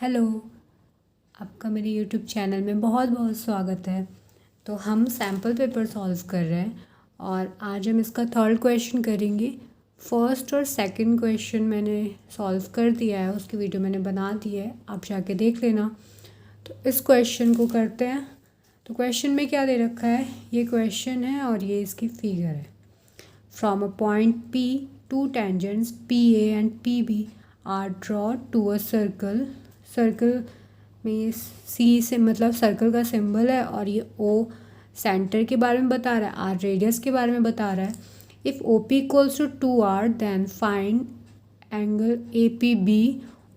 Hello, आपका मेरे YouTube channel में बहुत बहुत स्वागत है। तो हम सैम्पल पेपर सॉल्व कर रहे हैं और आज हम इसका थर्ड क्वेश्चन करेंगे। फर्स्ट और सेकंड क्वेश्चन मैंने सॉल्व कर दिया है, उसकी वीडियो मैंने बना दी है, आप जाके देख लेना। तो इस क्वेश्चन को करते हैं। तो क्वेश्चन में क्या दे रखा है, ये क्वेश्चन है और ये इसकी फिगर है। From a point P, two tangents PA and PB are draw to a circle. Circle में ये सी से मतलब सर्कल का सिंबल है और ये O सेंटर के बारे में बता रहा है, R रेडियस के बारे में बता रहा है। If OP equals to 2R then find angle APB।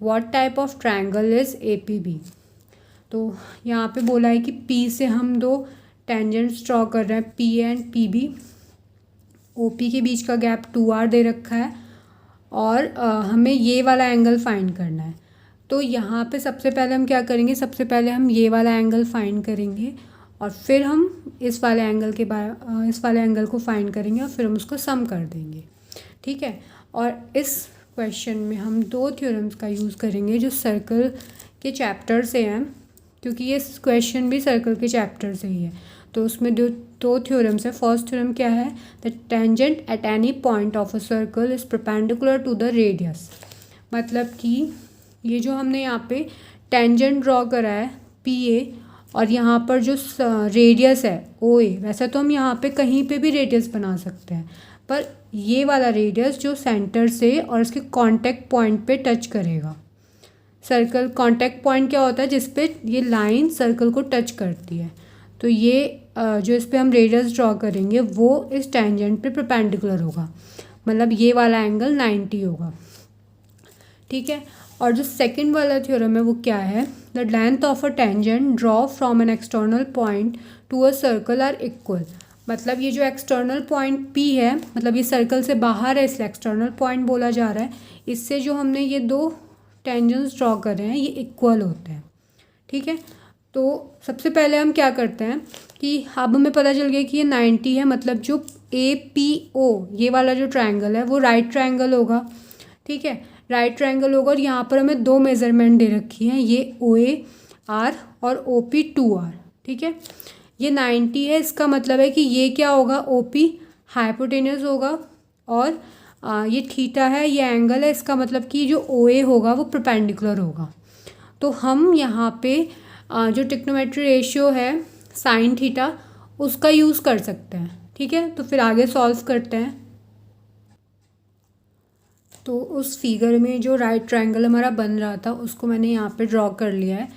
What type of triangle is APB। तो यहाँ पे बोला है कि P से हम दो टेंजेंट्स ड्रॉ कर रहे हैं, P एंड PB। OP के बीच का गैप 2R दे रखा है और हमें ये वाला एंगल फाइंड करना है। तो यहाँ पे सबसे पहले हम क्या करेंगे, सबसे पहले हम ये वाला एंगल फाइंड करेंगे और फिर हम इस वाले एंगल को फाइंड करेंगे और फिर हम उसको सम कर देंगे। ठीक है। और इस क्वेश्चन में हम दो थ्योरम्स का यूज़ करेंगे जो सर्कल के चैप्टर से हैं, क्योंकि ये क्वेश्चन भी सर्कल के चैप्टर से ही है। तो उसमें दो थ्योरम्स है। फर्स्ट थ्योरम क्या है, the tangent at any point of a circle is perpendicular to the radius. मतलब कि ये जो हमने यहाँ पे टेंजेंट ड्रॉ करा है PA और यहाँ पर जो रेडियस है OA, वैसे तो हम यहाँ पे कहीं पे भी रेडियस बना सकते हैं, पर ये वाला रेडियस जो सेंटर से और इसके कांटेक्ट पॉइंट पे टच करेगा। सर्कल कांटेक्ट पॉइंट क्या होता है, जिस पे ये लाइन सर्कल को टच करती है। तो ये जो इस पर हम रेडियस ड्रॉ करेंगे वो इस टेंजेंट पे परपेंडिकुलर होगा, मतलब ये वाला एंगल 90 होगा। ठीक है। और जो सेकंड वाला थ्योरम है वो क्या है, the length of a tangent draw from an external point to a circle are equal. मतलब ये जो एक्सटर्नल पॉइंट P है, मतलब ये सर्कल से बाहर है इसलिए एक्सटर्नल पॉइंट बोला जा रहा है। इससे जो हमने ये दो टेंजेंट्स ड्रॉ कर रहे हैं ये इक्वल होते हैं। ठीक है। तो सबसे पहले हम क्या करते हैं कि अब हमें पता चल गया कि ये 90 है, मतलब जो APO ये वाला जो ट्रायंगल है वो राइट ट्रायंगल होगा। ठीक है, राइट ट्रायंगल होगा और यहाँ पर हमें दो मेज़रमेंट दे रखी हैं, ये OAR और OP 2R। ठीक है, ये 90 है, इसका मतलब है कि ये क्या होगा, OP हाइपोटेनस होगा और ये थीटा है, ये एंगल है, इसका मतलब कि जो OA होगा वो परपेंडिकुलर होगा। तो हम यहाँ पे जो ट्रिग्नोमेट्री रेशियो है साइन थीटा उसका यूज़ कर सकते हैं। ठीक है, तो फिर आगे सॉल्व करते हैं। तो उस फिगर में जो राइट ट्रायंगल हमारा बन रहा था उसको मैंने यहाँ पे ड्रॉ कर लिया है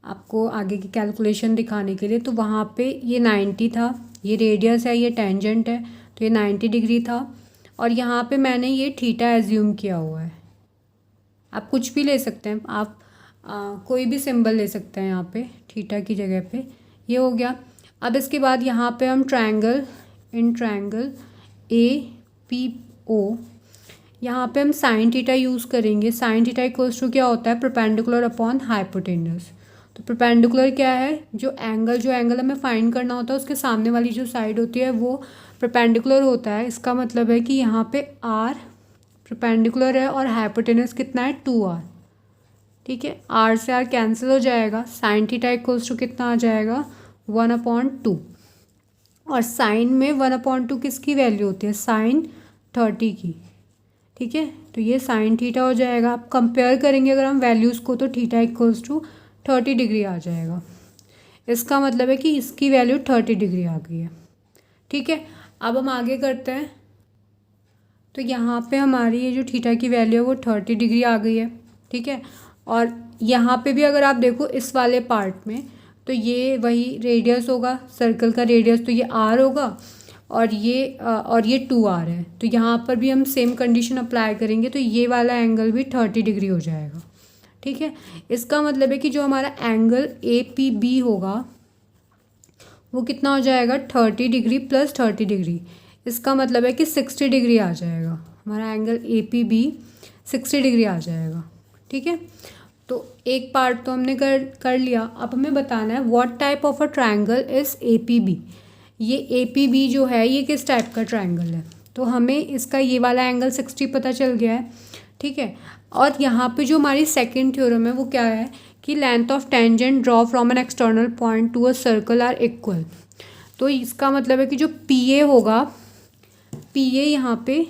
आपको आगे की कैलकुलेशन दिखाने के लिए। तो वहाँ पे ये 90 था, ये रेडियस है, ये टेंजेंट है, तो ये 90 डिग्री था और यहाँ पे मैंने ये थीटा एज्यूम किया हुआ है। आप कुछ भी ले सकते हैं, आप कोई भी सिंबल ले सकते हैं यहाँ पे थीटा की जगह पे। ये हो गया। अब इसके बाद यहाँ पे हम इन ट्रायंगल APO यहाँ पे हम साइन थीटा यूज़ करेंगे। साइन थीटा इक्वल्स टू क्या होता है, परपेंडिकुलर अपॉन हाइपोटेनस। तो परपेंडिकुलर क्या है, जो एंगल हमें फाइंड करना होता है उसके सामने वाली जो साइड होती है वो परपेंडिकुलर होता है। इसका मतलब है कि यहाँ पे R परपेंडिकुलर है और हाइपोटेनस कितना है, 2R। ठीक है, R से R कैंसिल हो जाएगा, साइन थीटा इक्वल्स टू कितना आ जाएगा, 1/2। और साइन में 1/2 किसकी वैल्यू होती है, साइन 30 की। ठीक है, तो ये साइन थीटा हो जाएगा। आप कंपेयर करेंगे अगर हम वैल्यूज़ को तो थीटा इक्वल्स टू 30 डिग्री आ जाएगा। इसका मतलब है कि इसकी वैल्यू 30 डिग्री आ गई है। ठीक है, अब हम आगे करते हैं। तो यहाँ पे हमारी ये जो थीटा की वैल्यू है वो 30 डिग्री आ गई है। ठीक है, और यहाँ पे भी अगर आप देखो इस वाले पार्ट में तो ये वही रेडियस होगा, सर्कल का रेडियस, तो ये R होगा और ये 2R है। तो यहाँ पर भी हम सेम कंडीशन अप्लाई करेंगे तो ये वाला एंगल भी 30 डिग्री हो जाएगा। ठीक है, इसका मतलब है कि जो हमारा एंगल APB होगा वो कितना हो जाएगा, 30 डिग्री प्लस 30 डिग्री। इसका मतलब है कि 60 डिग्री आ जाएगा, हमारा एंगल APB 60 डिग्री आ जाएगा। ठीक है, तो एक पार्ट तो हमने कर लिया। अब हमें बताना है what type of a triangle is APB। ये APB जो है ये किस टाइप का ट्रायंगल है, तो हमें इसका ये वाला एंगल 60 पता चल गया है। ठीक है, और यहाँ पे जो हमारी सेकंड थ्योरम है वो क्या है कि length of tangent draw from an external point to a circle are equal. तो इसका मतलब है कि जो पी ए होगा, पी ए यहाँ पे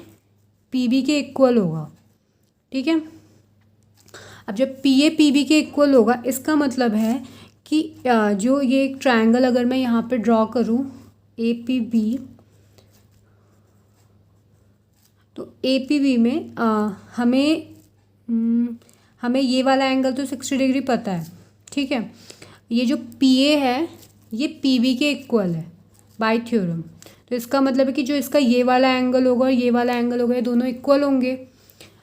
पी बी के इक्वल होगा, ठीक है। अब जब पी बी के इक्वल होगा, इसका मतलब है कि जो ये एक ट्रायंगल अगर मैं यहाँ पे ड्रॉ करूँ ए पी बी, तो ए पी बी में हमें ये वाला एंगल तो 60 डिग्री पता है, ठीक है। ये जो पी ए है ये पी बी के इक्वल है बाय थ्योरम। तो इसका मतलब है कि जो इसका ये वाला एंगल होगा और ये वाला एंगल होगा, ये दोनों इक्वल होंगे।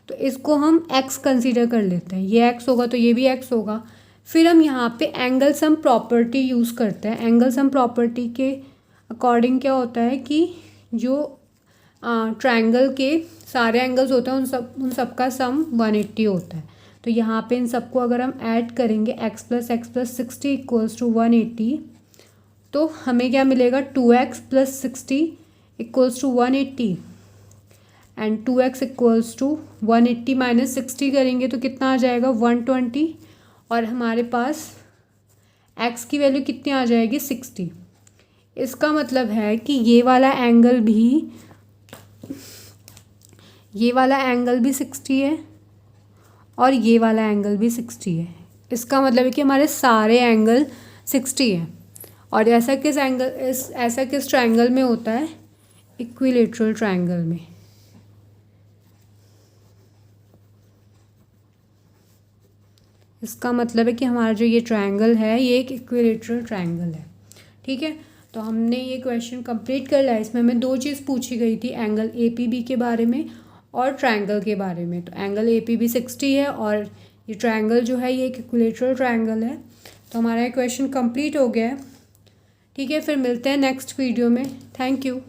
तो इसको हम एक्स कंसीडर कर लेते हैं, ये एक्स होगा तो ये भी एक्स होगा। फिर हम यहाँ पे एंगल सम प्रॉपर्टी यूज़ करते हैं। एंगल सम प्रॉपर्टी के अकॉर्डिंग क्या होता है कि जो ट्रायंगल के सारे एंगल्स होते हैं उन सब का सम 180 होता है। तो यहाँ पे इन सबको अगर हम ऐड करेंगे x प्लस 60 इक्वल्स टू 180, तो हमें क्या मिलेगा 2x plus 60 equals to 180 and 2x equals to 180 minus 60 करेंगे तो कितना आ जाएगा 120, और हमारे पास x की वैल्यू कितनी आ जाएगी 60। इसका मतलब है कि ये वाला एंगल भी 60 है और ये वाला एंगल भी 60 है। इसका मतलब है कि हमारे सारे एंगल 60 हैं। और ऐसा किस ट्रायंगल में होता है, इक्विलेटरल ट्रायंगल में। इसका मतलब है कि हमारा जो ये ट्रायंगल है ये एक इक्विलेटरल ट्रायंगल है, ठीक है। तो हमने ये क्वेश्चन कंप्लीट कर लिया। इसमें हमें दो चीज़ पूछी गई थी, एंगल ए पी बी के बारे में और ट्रायंगल के बारे में। तो एंगल ए पी बी 60 है और ये ट्रायंगल जो है ये एक इक्विलेटरल ट्रायंगल है। तो हमारा ये क्वेश्चन कंप्लीट हो गया है, ठीक है। फिर मिलते हैं नेक्स्ट वीडियो में। Thank you.